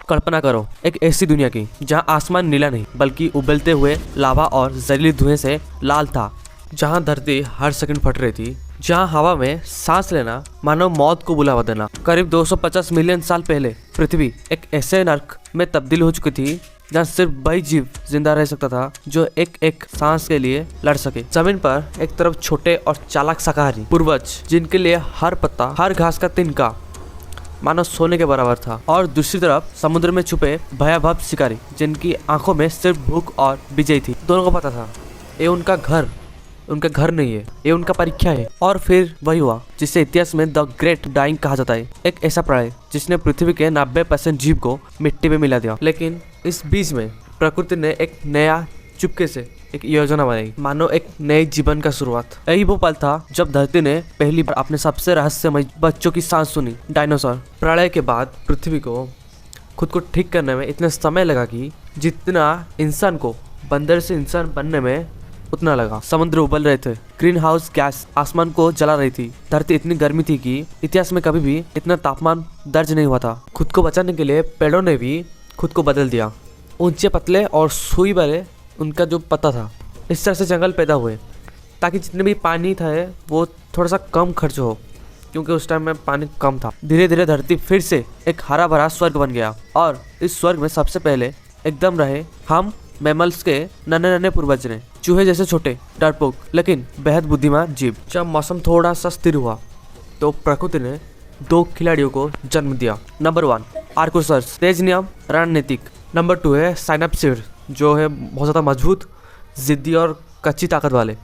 कल्पना करो एक ऐसी दुनिया की जहां आसमान नीला नहीं बल्कि उबलते हुए लावा और जहरीली धुएं से लाल था, जहां धरती हर सेकंड फट रही थी, जहां हवा में सांस लेना मानो मौत को बुलावा देना। करीब 250 मिलियन साल पहले पृथ्वी एक ऐसे नर्क में तब्दील हो चुकी थी जहाँ सिर्फ वही जीव जिंदा रह सकता था जो एक एक सांस के लिए लड़ सके। जमीन पर एक तरफ छोटे और चालाक शाकाहारी पूर्वज जिनके लिए हर पत्ता हर घास का तिनका मानो सोने के बराबर था, और दूसरी तरफ समुद्र में छुपे भयावह शिकारी जिनकी आंखों में सिर्फ भूख और विजय थी। दोनों को पता था ये उनका घर नहीं है, ये उनका परीक्षा है। और फिर वही हुआ जिसे इतिहास में द ग्रेट डाइंग कहा जाता है, एक ऐसा प्रलय जिसने पृथ्वी के 90% जीव को मिट्टी में मिला दिया। लेकिन इस बीच में प्रकृति ने एक नया चुपके से एक योजना बनाई, मानो एक नए जीवन का शुरुआत। यही वो पल था जब धरती ने पहली बार अपने सबसे रहस्यमय बच्चों की सांस सुनी, डायनासोर। प्रलय के बाद पृथ्वी को खुद को ठीक करने में इतना समय लगा कि जितना इंसान को बंदर से इंसान बनने में उतना लगा। समुद्र उबल रहे थे, ग्रीन हाउस गैस आसमान को जला रही थी, धरती इतनी गर्मी थी कि इतिहास में कभी भी इतना तापमान दर्ज नहीं हुआ था। खुद को बचाने के लिए पेड़ों ने भी खुद को बदल दिया, ऊंचे पतले और सुई वाले उनका जो पत्ता था। इस तरह से जंगल पैदा हुए ताकि जितने भी पानी था वो थोड़ा सा कम खर्च हो, क्योंकि उस टाइम में पानी कम था। धीरे धीरे धरती फिर से एक हरा भरा स्वर्ग बन गया, और इस स्वर्ग में सबसे पहले एकदम रहे हम मैमल्स के नन्हे नन्हे पूर्वज ने, चूहे जैसे छोटे डरपोक लेकिन बेहद बुद्धिमान जीव। जब मौसम थोड़ा सा स्थिर हुआ तो प्रकृति ने 2 खिलाड़ियों को जन्म दिया। नंबर 1 आर्कोसर्स, तेज नियम रणनीतिक। नंबर 2 है साइनैप्सिड, जो है बहुत ज़्यादा मजबूत, जिद्दी और कच्ची ताकत वाले।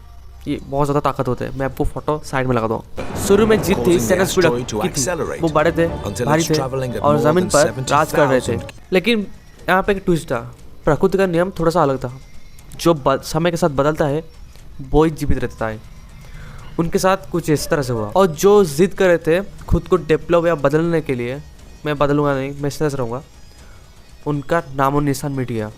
ये बहुत ज़्यादा ताकत होते हैं। मैं आपको फोटो साइड में लगा दूँ। शुरू में जीत थी साइनैप्सिड की थी, वो बड़े थे, भारी थे और ज़मीन पर राज कर रहे थे। लेकिन यहाँ पे एक ट्विस्ट था, प्रकृति का नियम थोड़ा सा अलग था। जो समय के साथ बदलता है वो ही जीवित रहता है। उनके साथ कुछ इस तरह से हुआ, और जो जिद कर रहे थे खुद को डेवलप या बदलने के लिए, मैं बदलूंगा नहीं, मैं इस तरह से रहूँगा, उनका नामो निशान मिट गया।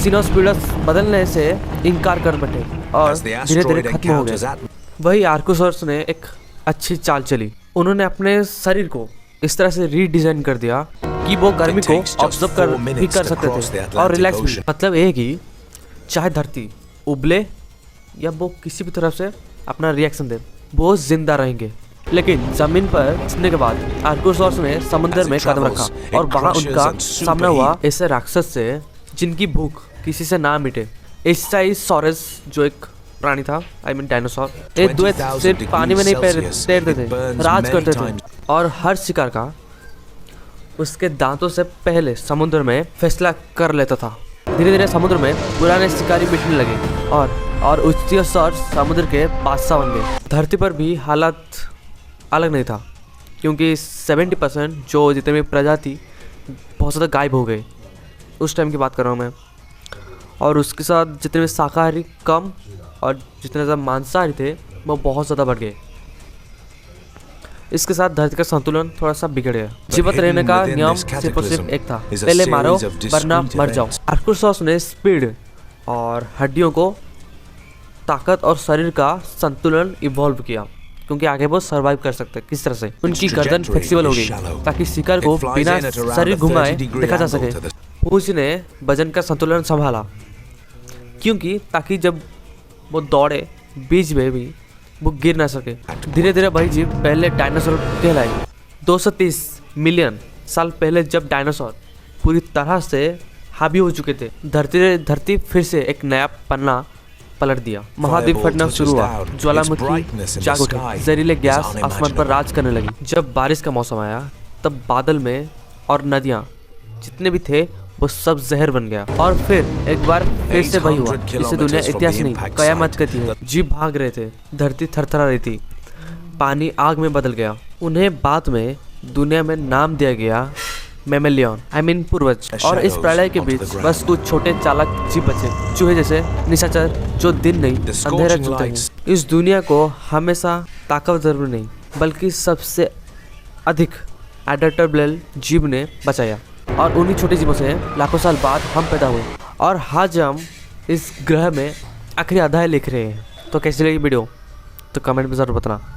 सिनोस्पिडस बदलने से इनकार कर बैठे और धीरे धीरे खत्म हो गए। वही आर्कोसर्स ने एक अच्छी चाल चली। उन्होंने अपने शरीर को इस तरह से रीडिजाइन कर दिया कि वो गर्मी को ऑब्जर्व कर भी कर सकते थे और रिलैक्स भी। मतलब ये कि चाहे धरती उबले या वो किसी भी तरफ से अपना रिएक्शन दे, वो जिंदा रहेंगे। लेकिन जमीन पर पहुंचने के बाद आर्कोसर्स ने समुद्र में कदम रखा, और वहां उनका सामना हुआ ऐसे राक्षस से जिनकी भूख किसी से ना मिटे। एस्टाइसॉरस जो एक प्राणी था, आई मीन डायनासोर, एक दुए सिर्फ पानी में नहीं तैरते थे, राज करते थे, और हर शिकार का उसके दांतों से पहले समुद्र में फैसला कर लेता था। धीरे धीरे समुद्र में पुराने शिकारी मिटने लगे और उच्चसौर समुद्र के बादशाह बन गए। धरती पर भी हालत अलग नहीं था, क्योंकि 70% जो जितने भी प्रजाति बहुत ज़्यादा गायब हो गए। उस टाइम की बात कर रहा हूँ मैं। और उसके साथ जितने भी शाकाहारी कम और जितने ज़्यादा मांसाहारी थे वो बहुत ज़्यादा बढ़ गए। इसके साथ धरती का संतुलन थोड़ा सा बिगड़ गया। जीवित रहने का नियम सिर्फ और सिर्फ एक था, पहले मारो वरना मर जाओ। आर्कोसर्स ने स्पीड और हड्डियों को ताकत और शरीर का संतुलन इवॉल्व किया, क्योंकि आगे वो सरवाइव कर सकते। किस तरह से? उनकी गर्दन फ्लेक्सिबल हो गई ताकि शिकार को बिना शरीर घुमाए देखा जा सके। पूंछ ने वजन का संतुलन संभाला, क्योंकि ताकि जब वो दौड़े बीच में भी वो गिर ना सके। धीरे धीरे वही जीव पहले डायनासोर कहलाए। 230 मिलियन साल पहले जब डायनासोर पूरी तरह से हावी हो चुके थे, धरती फिर से एक नया पन्ना पलट दिया। महाद्वीप फटना शुरू हुआ, ज्वालामुखी जाग उठे, जहरीले गैस आसमान पर राज करने लगी। जब बारिश का मौसम आया तब बादल में और नदियां जितने भी थे वो सब जहर बन गया। और फिर एक बार फिर से वही हुआ जिसे दुनिया इतिहास नहीं कयामत कहती है। जीव भाग रहे थे, धरती थरथरा रही थी, पानी आग में बदल गया। उन्हें बाद में दुनिया में नाम दिया गया मैमेलियन, आई मीन पूर्वज। और इस प्रलय के बीच बस कुछ छोटे चालाक जीव बचे, चूहे जैसे निशाचर जो दिन नहीं अंधेरा चुनते हैं। इस दुनिया को हमेशा ताकतवर नहीं बल्कि सबसे अधिक एडेप्टेबल जीव ने बचाया, और उन्हीं छोटे जीवों से लाखों साल बाद हम पैदा हुए, और आज हम इस ग्रह में आखिरी अध्याय लिख रहे हैं। तो कैसी लगी वीडियो तो कमेंट में ज़रूर बताना।